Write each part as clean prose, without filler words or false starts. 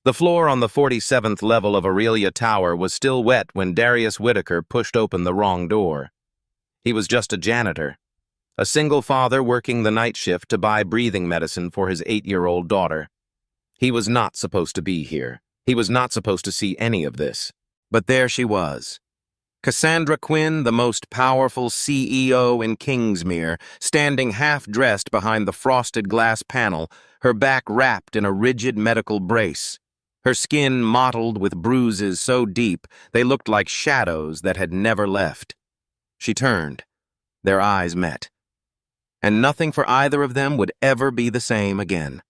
The floor on the 47th level of Aurelia Tower was still wet when Darius Whitaker pushed open the wrong door. He was just a janitor, a single father working the night shift to buy breathing medicine for his 8-year-old daughter. He was not supposed to be here. He was not supposed to see any of this. But there she was. Cassandra Quinn, the most powerful CEO in Kingsmere, standing half-dressed behind the frosted glass panel, her back wrapped in a rigid medical brace. Her skin mottled with bruises so deep they looked like shadows that had never left. She turned. Their eyes met. And nothing for either of them would ever be the same again.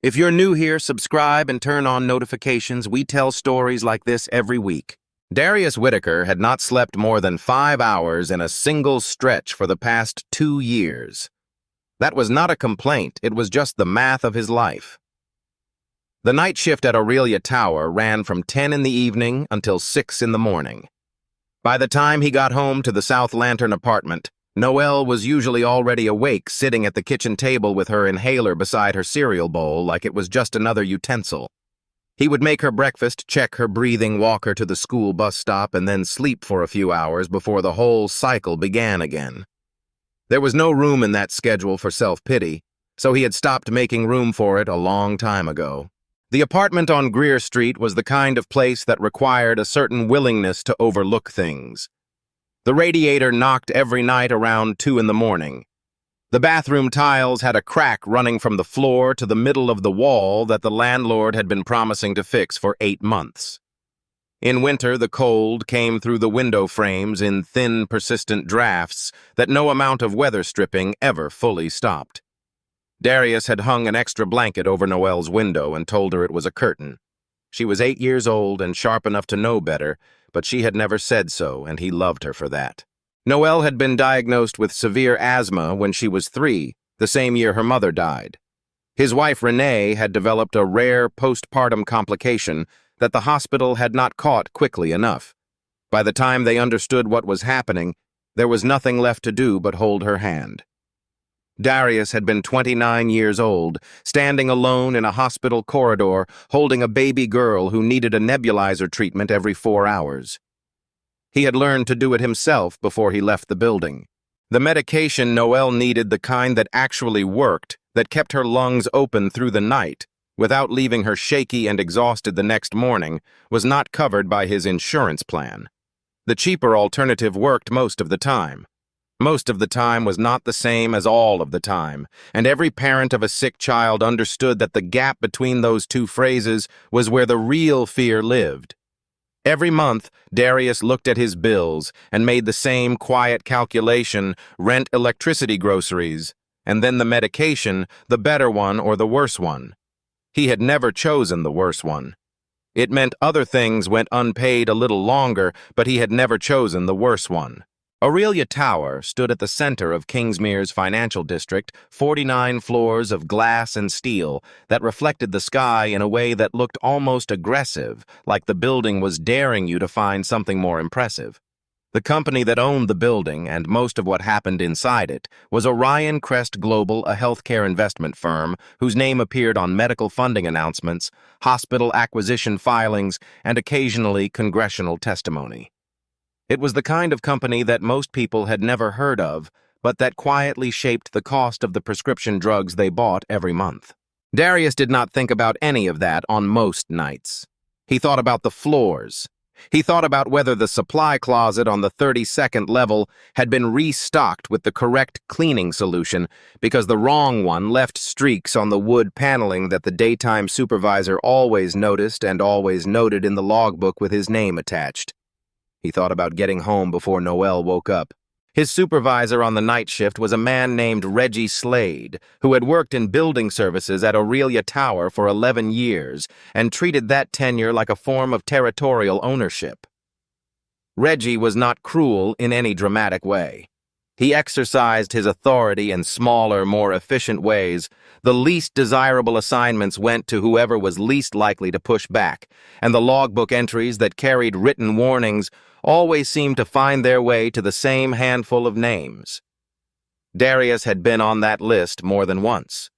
If you're new here, subscribe and turn on notifications. We tell stories like this every week. Darius Whitaker had not slept more than 5 hours in a single stretch for the past 2 years. That was not a complaint, it was just the math of his life. The night shift at Aurelia Tower ran from 10 in the evening until 6 in the morning. By the time he got home to the South Lantern apartment, Noelle was usually already awake, sitting at the kitchen table with her inhaler beside her cereal bowl like it was just another utensil. He would make her breakfast, check her breathing, walk her to the school bus stop, and then sleep for a few hours before the whole cycle began again. There was no room in that schedule for self-pity, so he had stopped making room for it a long time ago. The apartment on Greer Street was the kind of place that required a certain willingness to overlook things. The radiator knocked every night around 2 in the morning. The bathroom tiles had a crack running from the floor to the middle of the wall that the landlord had been promising to fix for 8 months. In winter, the cold came through the window frames in thin, persistent drafts that no amount of weather stripping ever fully stopped. Darius had hung an extra blanket over Noelle's window and told her it was a curtain. She was 8 years old and sharp enough to know better, but she had never said so, and he loved her for that. Noelle had been diagnosed with severe asthma when she was 3, the same year her mother died. His wife, Renee, had developed a rare postpartum complication that the hospital had not caught quickly enough. By the time they understood what was happening, there was nothing left to do but hold her hand. Darius had been 29 years old, standing alone in a hospital corridor, holding a baby girl who needed a nebulizer treatment every 4 hours. He had learned to do it himself before he left the building. The medication Noelle needed, the kind that actually worked, that kept her lungs open through the night, without leaving her shaky and exhausted the next morning, was not covered by his insurance plan. The cheaper alternative worked most of the time. Most of the time was not the same as all of the time, and every parent of a sick child understood that the gap between those two phrases was where the real fear lived. Every month, Darius looked at his bills and made the same quiet calculation: rent, electricity, groceries, and then the medication, the better one or the worse one. He had never chosen the worse one. It meant other things went unpaid a little longer, but he had never chosen the worse one. Aurelia Tower stood at the center of Kingsmere's financial district, 49 floors of glass and steel that reflected the sky in a way that looked almost aggressive, like the building was daring you to find something more impressive. The company that owned the building and most of what happened inside it was Orion Crest Global, a healthcare investment firm whose name appeared on medical funding announcements, hospital acquisition filings, and occasionally congressional testimony. It was the kind of company that most people had never heard of, but that quietly shaped the cost of the prescription drugs they bought every month. Darius did not think about any of that on most nights. He thought about the floors. He thought about whether the supply closet on the 32nd level had been restocked with the correct cleaning solution, because the wrong one left streaks on the wood paneling that the daytime supervisor always noticed and always noted in the logbook with his name attached. He thought about getting home before Noelle woke up. His supervisor on the night shift was a man named Reggie Slade, who had worked in building services at Aurelia Tower for 11 years and treated that tenure like a form of territorial ownership. Reggie was not cruel in any dramatic way. He exercised his authority in smaller, more efficient ways. The least desirable assignments went to whoever was least likely to push back, and the logbook entries that carried written warnings always seemed to find their way to the same handful of names. Darius had been on that list more than once.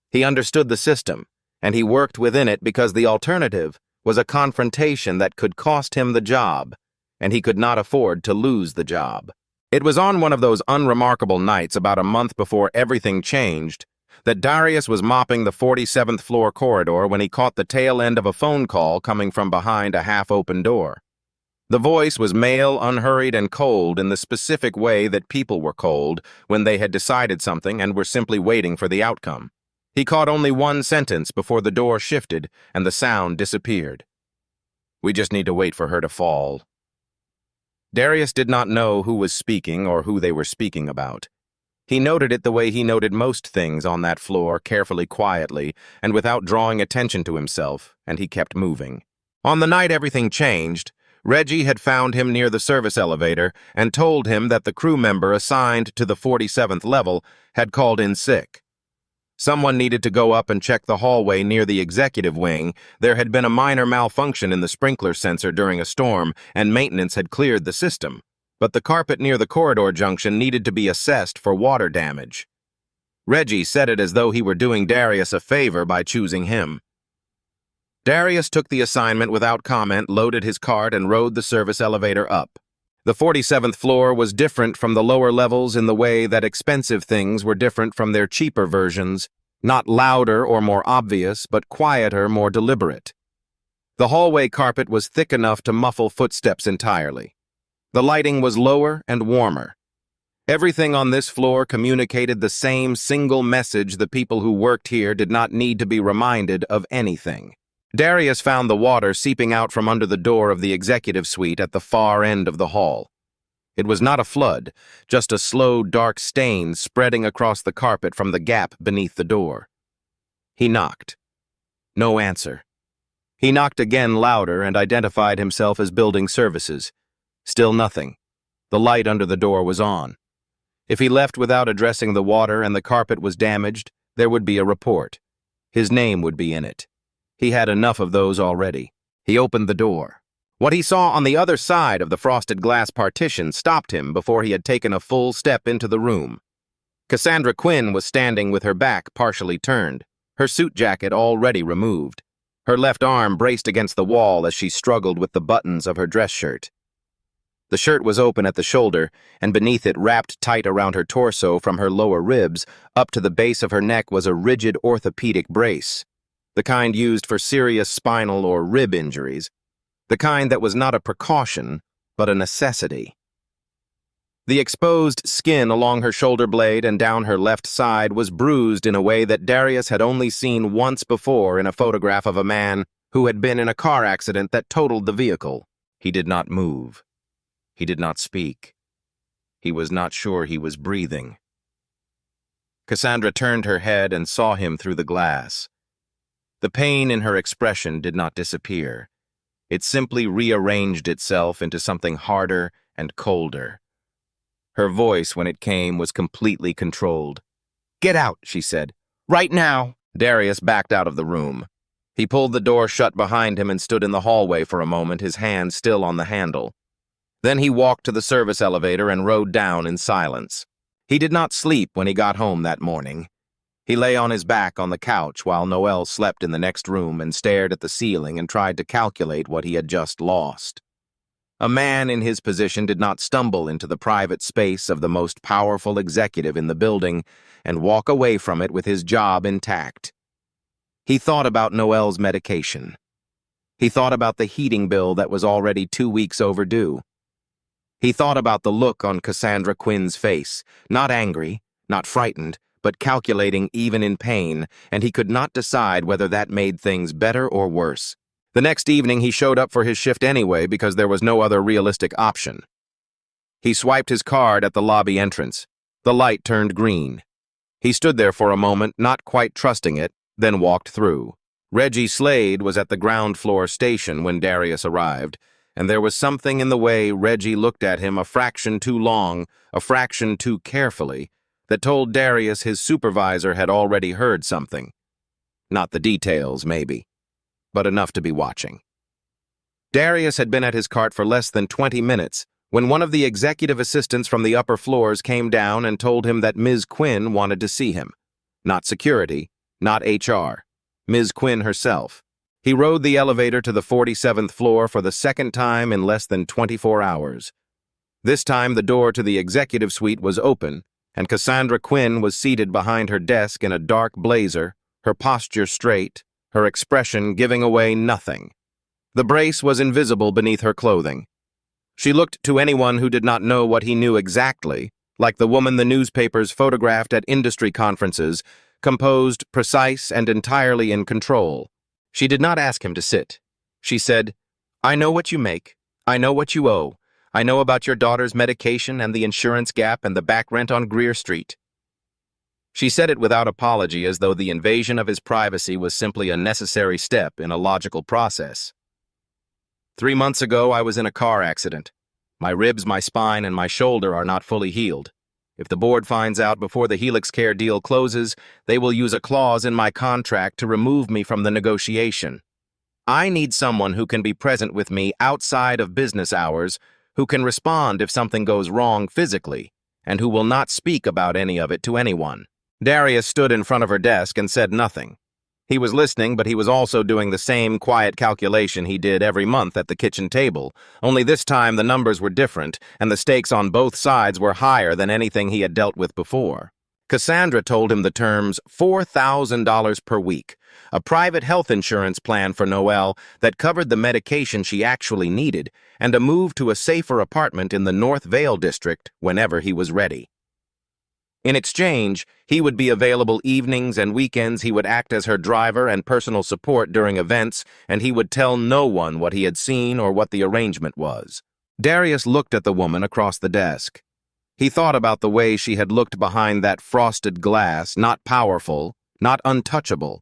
He understood the system. and he worked within it because the alternative was a confrontation that could cost him the job, and he could not afford to lose the job. It was on one of those unremarkable nights about a month before everything changed that Darius was mopping the 47th floor corridor when he caught the tail end of a phone call coming from behind a half-open door. The voice was male, unhurried, and cold in the specific way that people were cold when they had decided something and were simply waiting for the outcome. He caught only one sentence before the door shifted and the sound disappeared. "We just need to wait for her to fall." Darius did not know who was speaking or who they were speaking about. He noted it the way he noted most things on that floor, carefully, quietly, and without drawing attention to himself, and he kept moving. On the night everything changed, Reggie had found him near the service elevator and told him that the crew member assigned to the 47th level had called in sick. Someone needed to go up and check the hallway near the executive wing. There had been a minor malfunction in the sprinkler sensor during a storm, and maintenance had cleared the system. But the carpet near the corridor junction needed to be assessed for water damage. Reggie said it as though he were doing Darius a favor by choosing him. Darius took the assignment without comment, loaded his cart, and rode the service elevator up. The 47th floor was different from the lower levels in the way that expensive things were different from their cheaper versions, not louder or more obvious, but quieter, more deliberate. The hallway carpet was thick enough to muffle footsteps entirely. The lighting was lower and warmer. Everything on this floor communicated the same single message. The people who worked here did not need to be reminded of anything. Darius found the water seeping out from under the door of the executive suite at the far end of the hall. It was not a flood, just a slow, dark stain spreading across the carpet from the gap beneath the door. He knocked. No answer. He knocked again louder and identified himself as building services. Still nothing. The light under the door was on. If he left without addressing the water and the carpet was damaged, there would be a report. His name would be in it. He had enough of those already. He opened the door. What he saw on the other side of the frosted glass partition stopped him before he had taken a full step into the room. Cassandra Quinn was standing with her back partially turned, her suit jacket already removed. Her left arm braced against the wall as she struggled with the buttons of her dress shirt. The shirt was open at the shoulder, and beneath it, wrapped tight around her torso from her lower ribs, up to the base of her neck was a rigid orthopedic brace. The kind used for serious spinal or rib injuries, the kind that was not a precaution, but a necessity. The exposed skin along her shoulder blade and down her left side was bruised in a way that Darius had only seen once before in a photograph of a man who had been in a car accident that totaled the vehicle. He did not move. He did not speak. He was not sure he was breathing. Cassandra turned her head and saw him through the glass. The pain in her expression did not disappear. It simply rearranged itself into something harder and colder. Her voice, when it came, was completely controlled. "Get out," she said. "Right now." Darius backed out of the room. He pulled the door shut behind him and stood in the hallway for a moment, his hand still on the handle. Then he walked to the service elevator and rode down in silence. He did not sleep when he got home that morning. He lay on his back on the couch while Noelle slept in the next room and stared at the ceiling and tried to calculate what he had just lost. A man in his position did not stumble into the private space of the most powerful executive in the building and walk away from it with his job intact. He thought about Noelle's medication. He thought about the heating bill that was already 2 weeks overdue. He thought about the look on Cassandra Quinn's face, not angry, not frightened, but calculating even in pain, and he could not decide whether that made things better or worse. The next evening he showed up for his shift anyway because there was no other realistic option. He swiped his card at the lobby entrance. The light turned green. He stood there for a moment, not quite trusting it, then walked through. Reggie Slade was at the ground floor station when Darius arrived, and there was something in the way Reggie looked at him a fraction too long, a fraction too carefully, that told Darius his supervisor had already heard something. Not the details, maybe, but enough to be watching. Darius had been at his cart for less than 20 minutes when one of the executive assistants from the upper floors came down and told him that Ms. Quinn wanted to see him. Not security, not HR. Ms. Quinn herself. He rode the elevator to the 47th floor for the second time in less than 24 hours. This time the door to the executive suite was open, and Cassandra Quinn was seated behind her desk in a dark blazer, her posture straight, her expression giving away nothing. The brace was invisible beneath her clothing. She looked to anyone who did not know what he knew exactly, like the woman the newspapers photographed at industry conferences, composed, precise, and entirely in control. She did not ask him to sit. She said, "I know what you make. I know what you owe. I know about your daughter's medication and the insurance gap and the back rent on Greer Street." She said it without apology, as though the invasion of his privacy was simply a necessary step in a logical process. 3 months ago, I was in a car accident. My ribs, my spine, and my shoulder are not fully healed. If the board finds out before the Helix Care deal closes, they will use a clause in my contract to remove me from the negotiation. I need someone who can be present with me outside of business hours, who can respond if something goes wrong physically, and who will not speak about any of it to anyone. Darius stood in front of her desk and said nothing. He was listening, but he was also doing the same quiet calculation he did every month at the kitchen table, only this time the numbers were different, and the stakes on both sides were higher than anything he had dealt with before. Cassandra told him the terms $4,000 per week, a private health insurance plan for Noelle that covered the medication she actually needed, and a move to a safer apartment in the North Vale district whenever he was ready. In exchange, he would be available evenings and weekends. He would act as her driver and personal support during events, and he would tell no one what he had seen or what the arrangement was. Darius looked at the woman across the desk. He thought about the way she had looked behind that frosted glass, not powerful, not untouchable,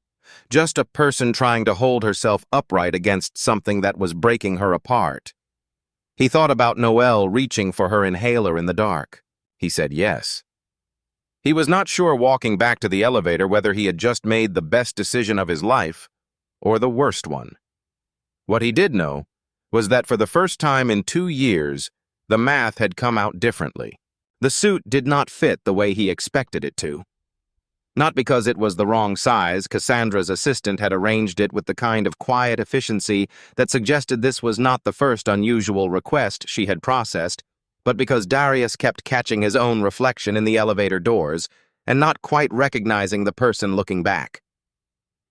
just a person trying to hold herself upright against something that was breaking her apart. He thought about Noelle reaching for her inhaler in the dark. He said yes. He was not sure walking back to the elevator whether he had just made the best decision of his life or the worst one. What he did know was that for the first time in 2 years, the math had come out differently. The suit did not fit the way he expected it to. Not because it was the wrong size. Cassandra's assistant had arranged it with the kind of quiet efficiency that suggested this was not the first unusual request she had processed, but because Darius kept catching his own reflection in the elevator doors and not quite recognizing the person looking back.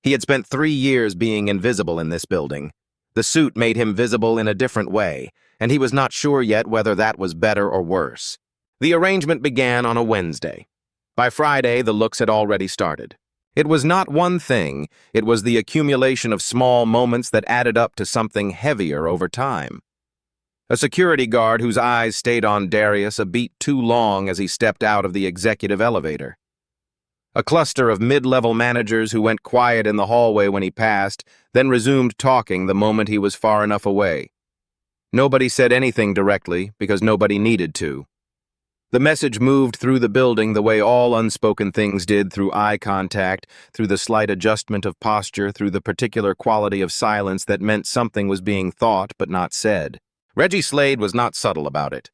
He had spent 3 years being invisible in this building. The suit made him visible in a different way, and he was not sure yet whether that was better or worse. The arrangement began on a Wednesday. By Friday, the looks had already started. It was not one thing, it was the accumulation of small moments that added up to something heavier over time. A security guard whose eyes stayed on Darius a beat too long as he stepped out of the executive elevator. A cluster of mid-level managers who went quiet in the hallway when he passed, then resumed talking the moment he was far enough away. Nobody said anything directly because nobody needed to. The message moved through the building the way all unspoken things did, through eye contact, through the slight adjustment of posture, through the particular quality of silence that meant something was being thought but not said. Reggie Slade was not subtle about it.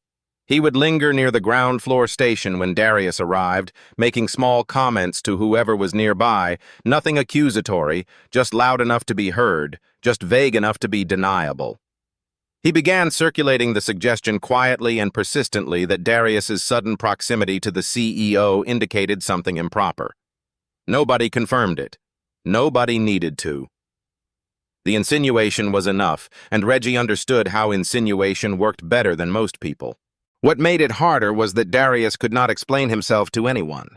He would linger near the ground floor station when Darius arrived, making small comments to whoever was nearby, nothing accusatory, just loud enough to be heard, just vague enough to be deniable. He began circulating the suggestion quietly and persistently that Darius's sudden proximity to the CEO indicated something improper. Nobody confirmed it. Nobody needed to. The insinuation was enough, and Reggie understood how insinuation worked better than most people. What made it harder was that Darius could not explain himself to anyone.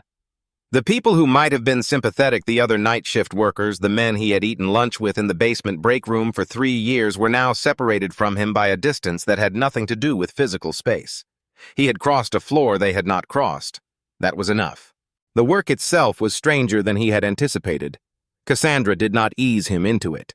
The people who might have been sympathetic, the other night shift workers, the men he had eaten lunch with in the basement break room for 3 years, were now separated from him by a distance that had nothing to do with physical space. He had crossed a floor they had not crossed. That was enough. The work itself was stranger than he had anticipated. Cassandra did not ease him into it.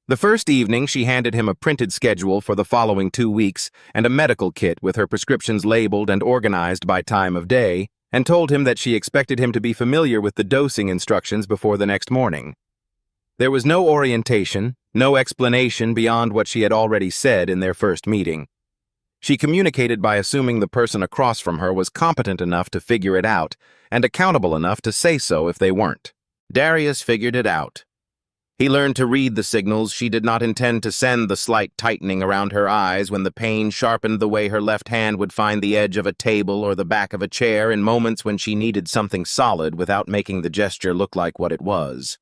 The first evening, she handed him a printed schedule for the following 2 weeks and a medical kit with her prescriptions labeled and organized by time of day, and told him that she expected him to be familiar with the dosing instructions before the next morning. There was no orientation, no explanation beyond what she had already said in their first meeting. She communicated by assuming the person across from her was competent enough to figure it out and accountable enough to say so if they weren't. Darius figured it out. He learned to read the signals she did not intend to send, the slight tightening around her eyes when the pain sharpened the way her left hand would find the edge of a table or the back of a chair in moments when she needed something solid without making the gesture look like what it was.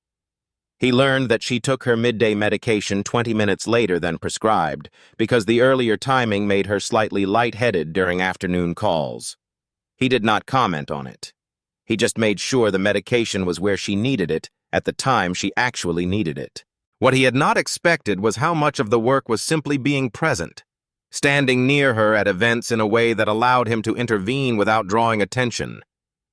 He learned that she took her midday medication 20 minutes later than prescribed because the earlier timing made her slightly lightheaded during afternoon calls. He did not comment on it. He just made sure the medication was where she needed it at the time she actually needed it. What he had not expected was how much of the work was simply being present, standing near her at events in a way that allowed him to intervene without drawing attention,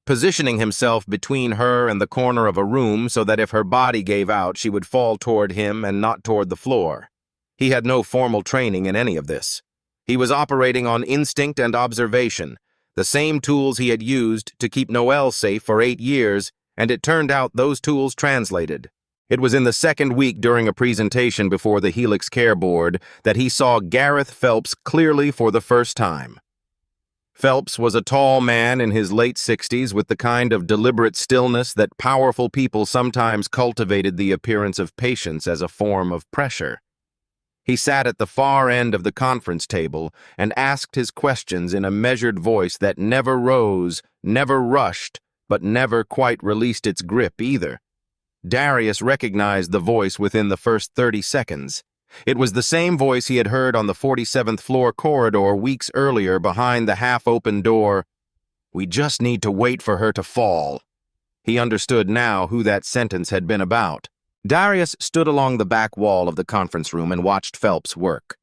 positioning himself between her and the corner of a room so that if her body gave out, she would fall toward him and not toward the floor. He had no formal training in any of this. He was operating on instinct and observation, the same tools he had used to keep Noelle safe for 8 years, and it turned out those tools translated. It was in the second week during a presentation before the Helix Care Board that he saw Gareth Phelps clearly for the first time. Phelps was a tall man in his late 60s with the kind of deliberate stillness that powerful people sometimes cultivated the appearance of patience as a form of pressure. He sat at the far end of the conference table and asked his questions in a measured voice that never rose, never rushed, but never quite released its grip either. Darius recognized the voice within the first 30 seconds. It was the same voice he had heard on the 47th floor corridor weeks earlier behind the half-open door. "We just need to wait for her to fall." He understood now who that sentence had been about. Darius stood along the back wall of the conference room and watched Phelps work.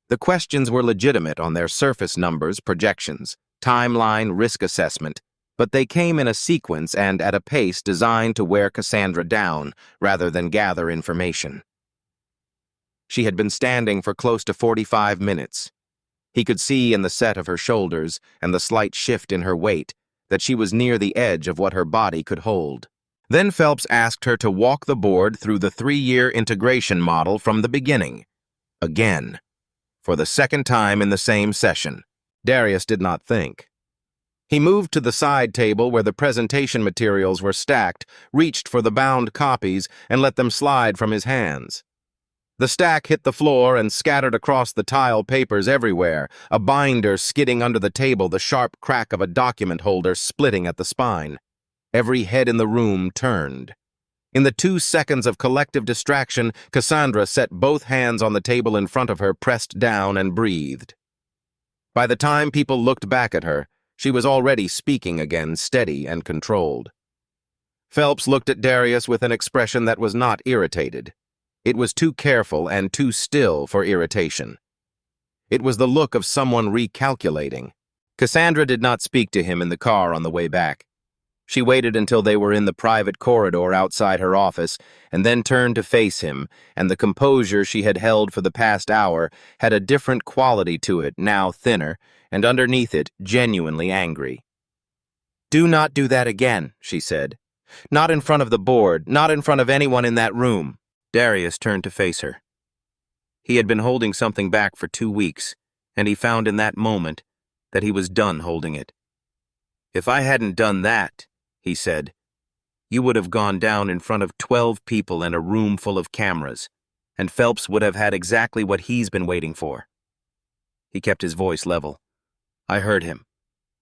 The questions were legitimate on their surface numbers, projections, timeline, risk assessment, but they came in a sequence and at a pace designed to wear Cassandra down rather than gather information. She had been standing for close to 45 minutes. He could see in the set of her shoulders and the slight shift in her weight that she was near the edge of what her body could hold. Then Phelps asked her to walk the board through the 3-year integration model from the beginning. Again. For the second time in the same session. Darius did not think. He moved to the side table where the presentation materials were stacked, reached for the bound copies, and let them slide from his hands. The stack hit the floor and scattered across the tile papers everywhere, a binder skidding under the table, the sharp crack of a document holder splitting at the spine. Every head in the room turned. In the 2 seconds of collective distraction, Cassandra set both hands on the table in front of her, pressed down, and breathed. By the time people looked back at her, she was already speaking again, steady and controlled. Phelps looked at Darius with an expression that was not irritated. It was too careful and too still for irritation. It was the look of someone recalculating. Cassandra did not speak to him in the car on the way back. She waited until they were in the private corridor outside her office and then turned to face him, and the composure she had held for the past hour had a different quality to it, now thinner, and underneath it, genuinely angry. "Do not do that again," she said. "Not in front of the board, not in front of anyone in that room." Darius turned to face her. He had been holding something back for 2 weeks, and he found in that moment that he was done holding it. "If I hadn't done that," he said, "you would have gone down in front of 12 people and a room full of cameras, and Phelps would have had exactly what he's been waiting for." He kept his voice level. "I heard him.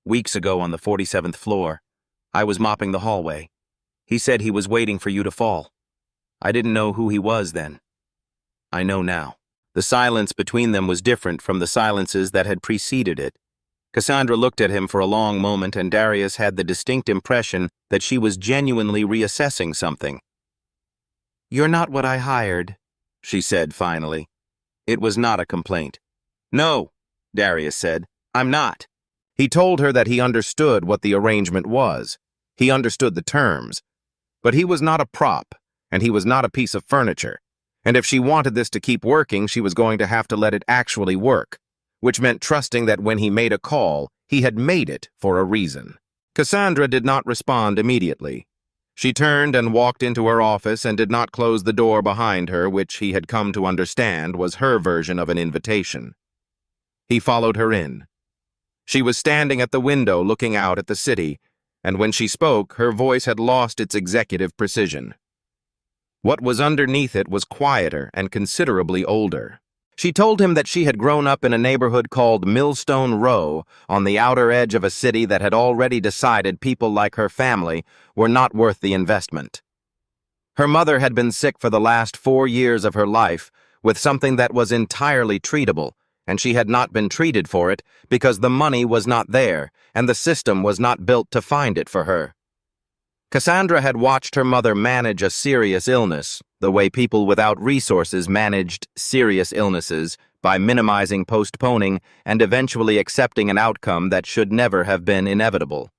Weeks ago on the 47th floor. I was mopping the hallway. He said he was waiting for you to fall. I didn't know who he was then. I know now." The silence between them was different from the silences that had preceded it. Cassandra looked at him for a long moment, and Darius had the distinct impression that she was genuinely reassessing something. "You're not what I hired," she said finally. It was not a complaint. "No," Darius said, "I'm not." He told her that he understood what the arrangement was. He understood the terms. But he was not a prop, and he was not a piece of furniture. And if she wanted this to keep working, she was going to have to let it actually work, which meant trusting that when he made a call, he had made it for a reason. Cassandra did not respond immediately. She turned and walked into her office and did not close the door behind her, which he had come to understand was her version of an invitation. He followed her in. She was standing at the window looking out at the city, and when she spoke, her voice had lost its executive precision. What was underneath it was quieter and considerably older. She told him that she had grown up in a neighborhood called Millstone Row on the outer edge of a city that had already decided people like her family were not worth the investment. Her mother had been sick for the last 4 years of her life with something that was entirely treatable, and she had not been treated for it because the money was not there and the system was not built to find it for her. Cassandra had watched her mother manage a serious illness, the way people without resources managed serious illnesses by minimizing, postponing, and eventually accepting an outcome that should never have been inevitable.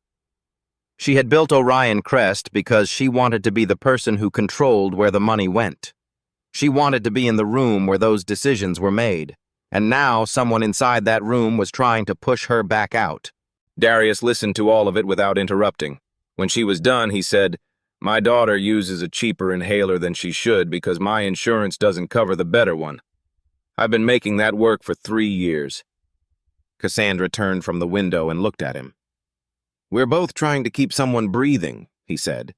She had built Orion Crest because she wanted to be the person who controlled where the money went. She wanted to be in the room where those decisions were made, and now someone inside that room was trying to push her back out. Darius listened to all of it without interrupting. When she was done, he said, "My daughter uses a cheaper inhaler than she should because my insurance doesn't cover the better one. I've been making that work for 3 years. Cassandra turned from the window and looked at him. "We're both trying to keep someone breathing," he said.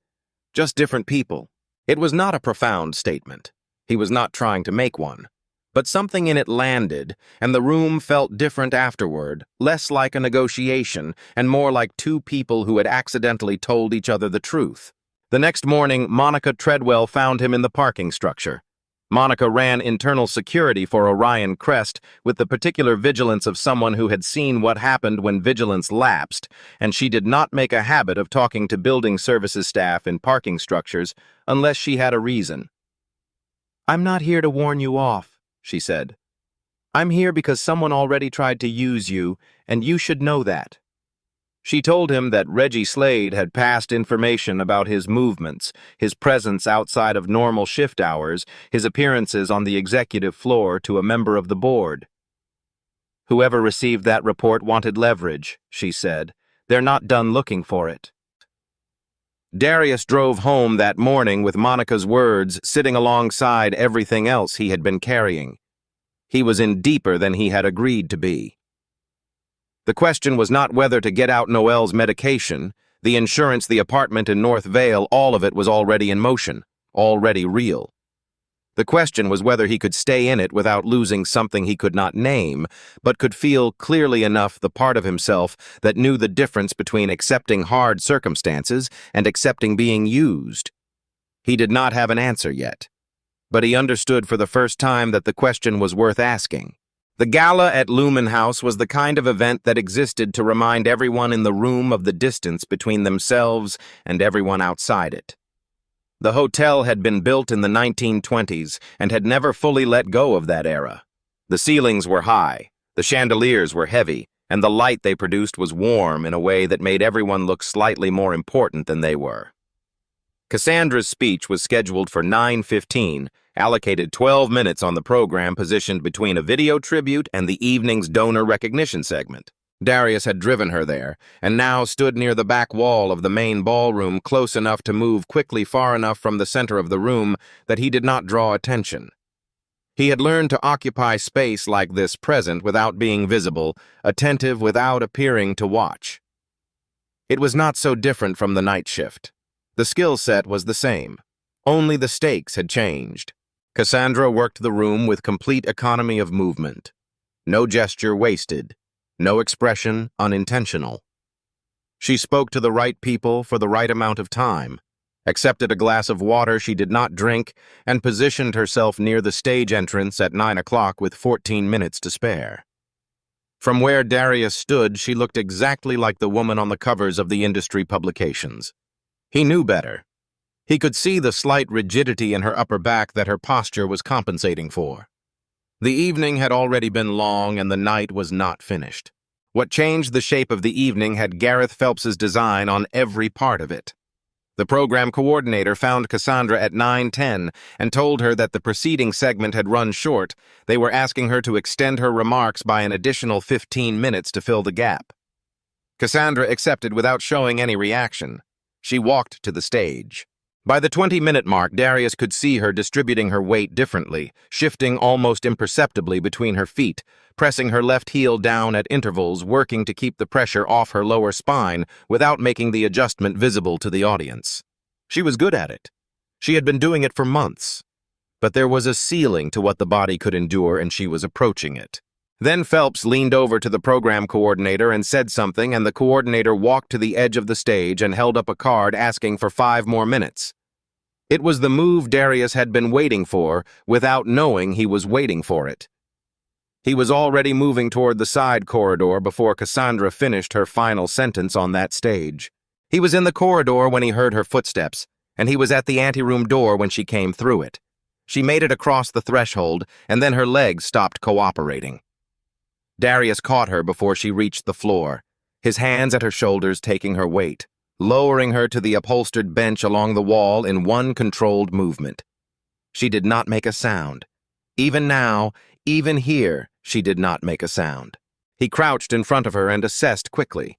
"Just different people." It was not a profound statement. He was not trying to make one. But something in it landed, and the room felt different afterward, less like a negotiation and more like two people who had accidentally told each other the truth. The next morning, Monica Treadwell found him in the parking structure. Monica ran internal security for Orion Crest with the particular vigilance of someone who had seen what happened when vigilance lapsed, and she did not make a habit of talking to building services staff in parking structures unless she had a reason. "I'm not here to warn you off," she said. "I'm here because someone already tried to use you, and you should know that." She told him that Reggie Slade had passed information about his movements, his presence outside of normal shift hours, his appearances on the executive floor to a member of the board. "Whoever received that report wanted leverage," she said. "They're not done looking for it." Darius drove home that morning with Monica's words sitting alongside everything else he had been carrying. He was in deeper than he had agreed to be. The question was not whether to get out Noelle's medication, the insurance, the apartment in North Vale, all of it was already in motion, already real. The question was whether he could stay in it without losing something he could not name, but could feel clearly enough the part of himself that knew the difference between accepting hard circumstances and accepting being used. He did not have an answer yet, but he understood for the first time that the question was worth asking. The gala at Lumen House was the kind of event that existed to remind everyone in the room of the distance between themselves and everyone outside it. The hotel had been built in the 1920s and had never fully let go of that era. The ceilings were high, the chandeliers were heavy, and the light they produced was warm in a way that made everyone look slightly more important than they were. Cassandra's speech was scheduled for 9:15, allocated 12 minutes on the program positioned between a video tribute and the evening's donor recognition segment. Darius had driven her there, and now stood near the back wall of the main ballroom, close enough to move quickly far enough from the center of the room that he did not draw attention. He had learned to occupy space like this, present without being visible, attentive without appearing to watch. It was not so different from the night shift. The skill set was the same. Only the stakes had changed. Cassandra worked the room with complete economy of movement. No gesture wasted. No expression unintentional. She spoke to the right people for the right amount of time, accepted a glass of water she did not drink, and positioned herself near the stage entrance at 9 o'clock with 14 minutes to spare. From where Darius stood, she looked exactly like the woman on the covers of the industry publications. He knew better. He could see the slight rigidity in her upper back that her posture was compensating for. The evening had already been long and the night was not finished. What changed the shape of the evening had Gareth Phelps's design on every part of it. The program coordinator found Cassandra at 9:10 and told her that the preceding segment had run short. They were asking her to extend her remarks by an additional 15 minutes to fill the gap. Cassandra accepted without showing any reaction. She walked to the stage. By the 20-minute mark, Darius could see her distributing her weight differently, shifting almost imperceptibly between her feet, pressing her left heel down at intervals, working to keep the pressure off her lower spine without making the adjustment visible to the audience. She was good at it. She had been doing it for months, but there was a ceiling to what the body could endure, and she was approaching it. Then Phelps leaned over to the program coordinator and said something, and the coordinator walked to the edge of the stage and held up a card asking for 5 more minutes. It was the move Darius had been waiting for without knowing he was waiting for it. He was already moving toward the side corridor before Cassandra finished her final sentence on that stage. He was in the corridor when he heard her footsteps, and he was at the anteroom door when she came through it. She made it across the threshold, and then her legs stopped cooperating. Darius caught her before she reached the floor, his hands at her shoulders taking her weight, lowering her to the upholstered bench along the wall in one controlled movement. She did not make a sound. Even now, even here, she did not make a sound. He crouched in front of her and assessed quickly.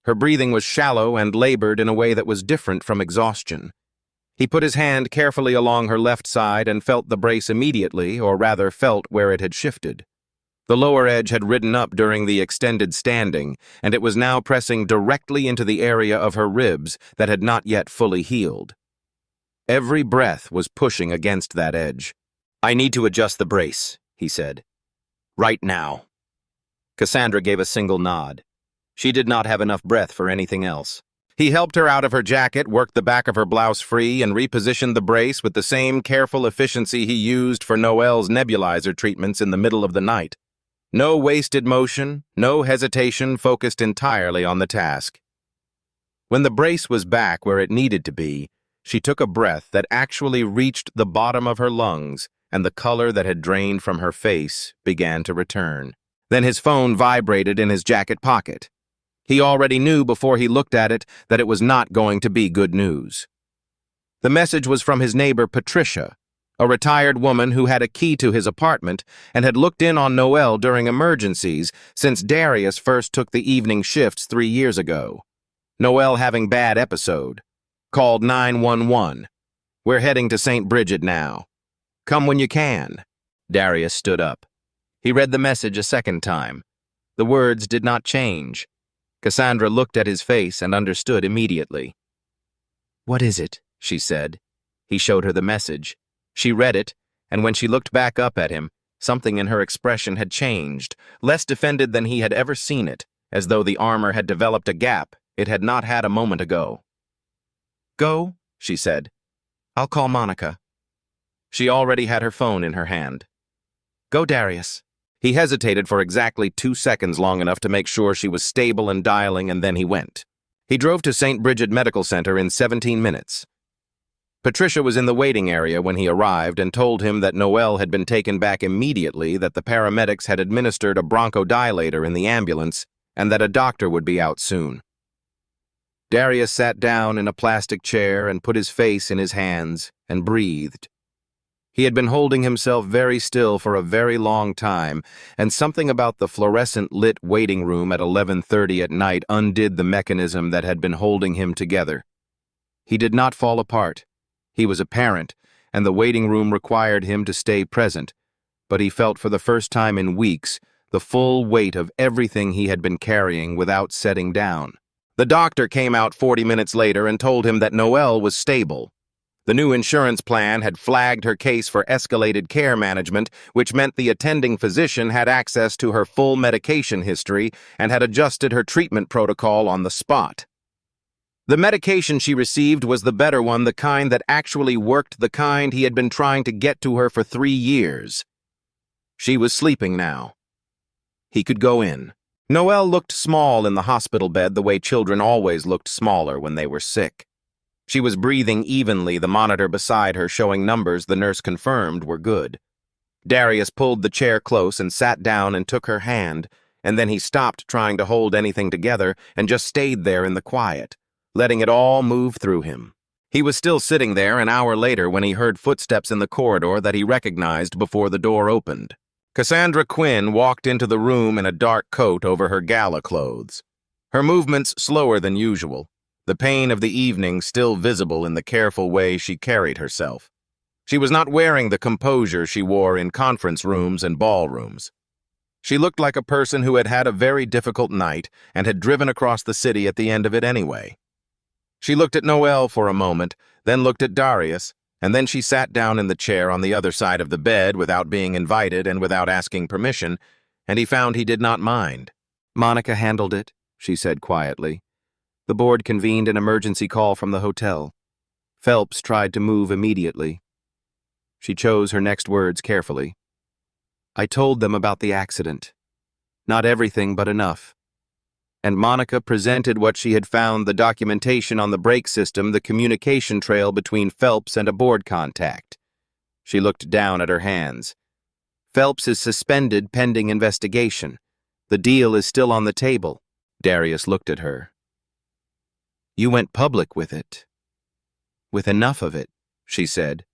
Her breathing was shallow and labored in a way that was different from exhaustion. He put his hand carefully along her left side and felt the brace immediately, or rather felt where it had shifted. The lower edge had ridden up during the extended standing, and it was now pressing directly into the area of her ribs that had not yet fully healed. Every breath was pushing against that edge. "I need to adjust the brace," he said. "Right now." Cassandra gave a single nod. She did not have enough breath for anything else. He helped her out of her jacket, worked the back of her blouse free, and repositioned the brace with the same careful efficiency he used for Noelle's nebulizer treatments in the middle of the night. No wasted motion, no hesitation, focused entirely on the task. When the brace was back where it needed to be, she took a breath that actually reached the bottom of her lungs, and the color that had drained from her face began to return. Then his phone vibrated in his jacket pocket. He already knew before he looked at it that it was not going to be good news. The message was from his neighbor Patricia, a retired woman who had a key to his apartment and had looked in on Noelle during emergencies since Darius first took the evening shifts 3 years ago. "Noelle having bad episode. Called 911. We're heading to St. Bridget now. Come when you can." Darius stood up. He read the message a second time. The words did not change. Cassandra looked at his face and understood immediately. "What is it?" she said. He showed her the message. She read it, and when she looked back up at him, something in her expression had changed, less defended than he had ever seen it, as though the armor had developed a gap it had not had a moment ago. "Go," she said. "I'll call Monica." She already had her phone in her hand. "Go, Darius." He hesitated for exactly 2 seconds, long enough to make sure she was stable and dialing, and then he went. He drove to St. Bridget Medical Center in 17 minutes. Patricia was in the waiting area when he arrived and told him that Noelle had been taken back immediately, that the paramedics had administered a bronchodilator in the ambulance, and that a doctor would be out soon. Darius sat down in a plastic chair and put his face in his hands and breathed. He had been holding himself very still for a very long time, and something about the fluorescent-lit waiting room at 11:30 at night undid the mechanism that had been holding him together. He did not fall apart. He was a parent, and the waiting room required him to stay present, but he felt for the first time in weeks the full weight of everything he had been carrying without setting down. The doctor came out 40 minutes later and told him that Noelle was stable. The new insurance plan had flagged her case for escalated care management, which meant the attending physician had access to her full medication history and had adjusted her treatment protocol on the spot. The medication she received was the better one, the kind that actually worked, the kind he had been trying to get to her for 3 years. She was sleeping now. He could go in. Noelle looked small in the hospital bed, the way children always looked smaller when they were sick. She was breathing evenly, the monitor beside her showing numbers the nurse confirmed were good. Darius pulled the chair close and sat down and took her hand, and then he stopped trying to hold anything together and just stayed there in the quiet, letting it all move through him. He was still sitting there an hour later when he heard footsteps in the corridor that he recognized before the door opened. Cassandra Quinn walked into the room in a dark coat over her gala clothes. Her movements slower than usual, the pain of the evening still visible in the careful way she carried herself. She was not wearing the composure she wore in conference rooms and ballrooms. She looked like a person who had had a very difficult night and had driven across the city at the end of it anyway. She looked at Noelle for a moment, then looked at Darius, And then she sat down in the chair on the other side of the bed without being invited and without asking permission, and he found he did not mind. "Monica handled it," she said quietly. "The board convened an emergency call from the hotel. Phelps tried to move immediately." She chose her next words carefully. "I told them about the accident. Not everything, but enough." And Monica presented what she had found: the documentation on the brake system, the communication trail between Phelps and a board contact. She looked down at her hands. "Phelps is suspended pending investigation. The deal is still on the table." Darius looked at her. "You went public with it. With enough of it," she said.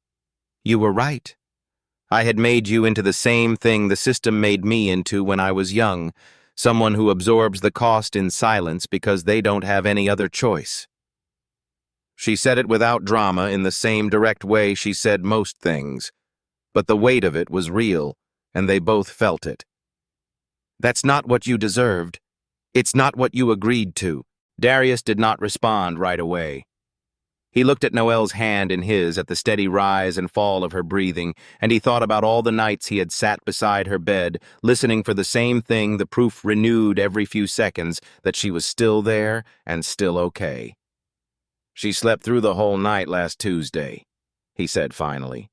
"You were right. I had made you into the same thing the system made me into when I was young, someone who absorbs the cost in silence because they don't have any other choice." She said it without drama, in the same direct way she said most things, but the weight of it was real, and they both felt it. "That's not what you deserved. It's not what you agreed to." Darius did not respond right away. He looked at Noelle's hand in his, at the steady rise and fall of her breathing, and he thought about all the nights he had sat beside her bed, listening for the same thing, the proof renewed every few seconds that she was still there and still okay. "She slept through the whole night last Tuesday," he said finally.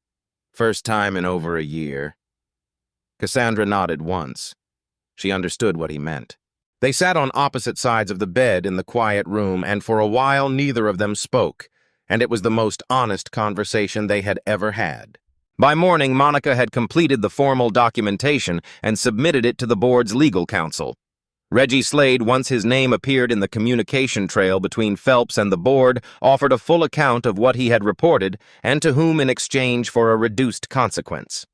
"First time in over a year." Cassandra nodded once. She understood what he meant. They sat on opposite sides of the bed in the quiet room, and for a while neither of them spoke, and it was the most honest conversation they had ever had. By morning, Monica had completed the formal documentation and submitted it to the board's legal counsel. Reggie Slade, once his name appeared in the communication trail between Phelps and the board, offered a full account of what he had reported and to whom in exchange for a reduced consequence.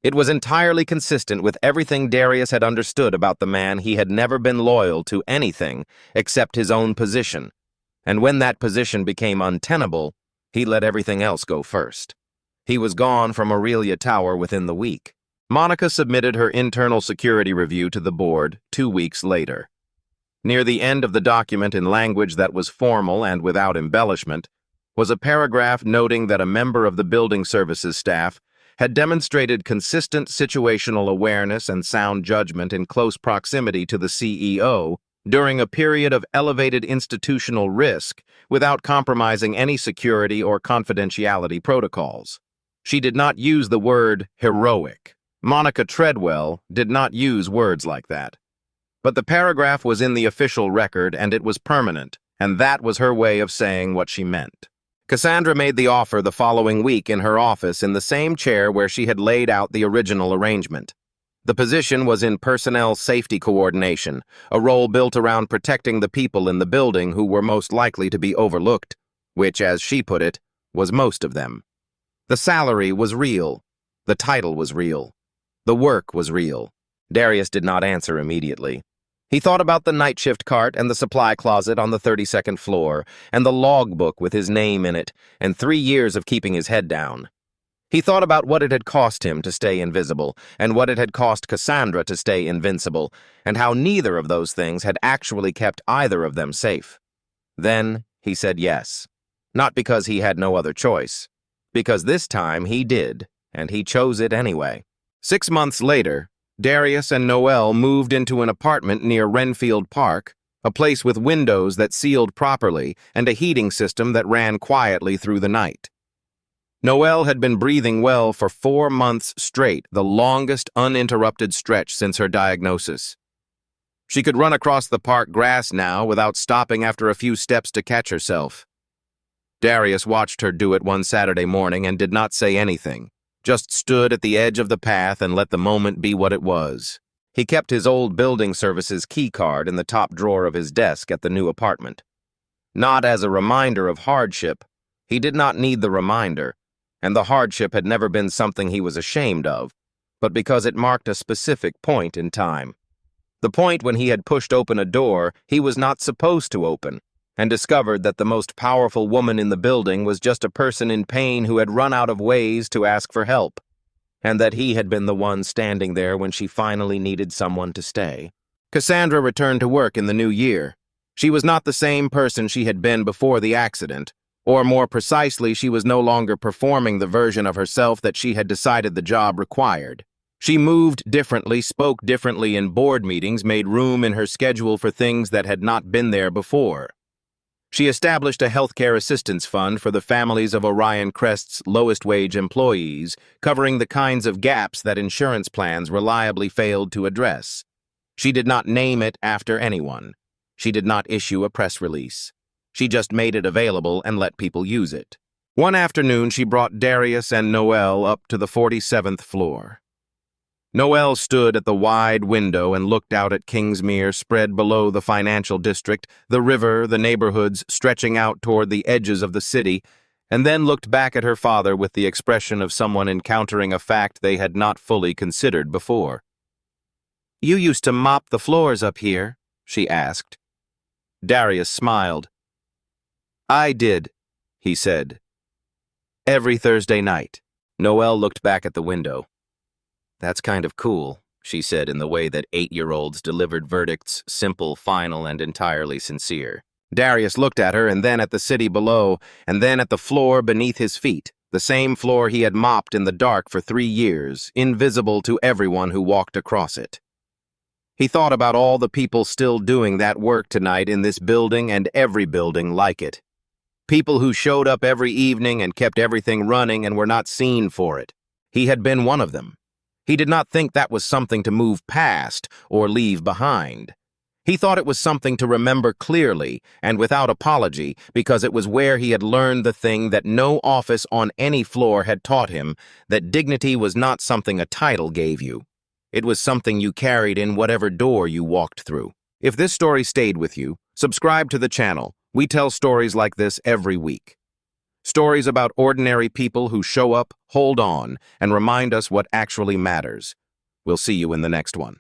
It was entirely consistent with everything Darius had understood about the man. He had never been loyal to anything except his own position, and when that position became untenable, he let everything else go first. He was gone from Aurelia Tower within the week. Monica submitted her internal security review to the board 2 weeks later. Near the end of the document, in language that was formal and without embellishment, was a paragraph noting that a member of the building services staff had demonstrated consistent situational awareness and sound judgment in close proximity to the CEO during a period of elevated institutional risk without compromising any security or confidentiality protocols. She did not use the word heroic. Monica Treadwell did not use words like that. But the paragraph was in the official record, and it was permanent, and that was her way of saying what she meant. Cassandra made the offer the following week in her office in the same chair where she had laid out the original arrangement. The position was in personnel safety coordination, a role built around protecting the people in the building who were most likely to be overlooked, which, as she put it, was most of them. The salary was real. The title was real. The work was real. Darius did not answer immediately. He thought about the night shift cart and the supply closet on the 32nd floor, and the logbook with his name in it, and 3 years of keeping his head down. He thought about what it had cost him to stay invisible, and what it had cost Cassandra to stay invincible, and how neither of those things had actually kept either of them safe. Then he said yes. Not because he had no other choice. Because this time he did, and he chose it anyway. 6 months later, Darius and Noelle moved into an apartment near Renfield Park, a place with windows that sealed properly and a heating system that ran quietly through the night. Noelle had been breathing well for 4 months straight, the longest uninterrupted stretch since her diagnosis. She could run across the park grass now without stopping after a few steps to catch herself. Darius watched her do it one Saturday morning and did not say anything. Just stood at the edge of the path and let the moment be what it was. He kept his old building services key card in the top drawer of his desk at the new apartment. Not as a reminder of hardship. He did not need the reminder, and the hardship had never been something he was ashamed of, but because it marked a specific point in time. The point when he had pushed open a door he was not supposed to open, and discovered that the most powerful woman in the building was just a person in pain who had run out of ways to ask for help, and that he had been the one standing there when she finally needed someone to stay. Cassandra returned to work in the new year. She was not the same person she had been before the accident, Or more precisely, she was no longer performing the version of herself that she had decided the job required. She moved differently, spoke differently in board meetings, made room in her schedule for things that had not been there before. She established a healthcare assistance fund for the families of Orion Crest's lowest-wage employees, covering the kinds of gaps that insurance plans reliably failed to address. She did not name it after anyone. She did not issue a press release. She just made it available and let people use it. One afternoon, she brought Darius and Noelle up to the 47th floor. Noelle stood at the wide window and looked out at Kingsmere spread below the financial district, the river, the neighborhoods stretching out toward the edges of the city, and then looked back at her father with the expression of someone encountering a fact they had not fully considered before. "You used to mop the floors up here?" she asked. Darius smiled. "I did," he said. "Every Thursday night." Noelle looked back at the window. "That's kind of cool," she said in the way that 8-year-olds delivered verdicts, simple, final, and entirely sincere. Darius looked at her and then at the city below, and then at the floor beneath his feet, the same floor he had mopped in the dark for 3 years, invisible to everyone who walked across it. He thought about all the people still doing that work tonight in this building and every building like it. People who showed up every evening and kept everything running and were not seen for it. He had been one of them. He did not think that was something to move past or leave behind. He thought it was something to remember clearly and without apology because it was where he had learned the thing that no office on any floor had taught him, that dignity was not something a title gave you. It was something you carried in whatever door you walked through. If this story stayed with you, subscribe to the channel. We tell stories like this every week. Stories about ordinary people who show up, hold on, and remind us what actually matters. We'll see you in the next one.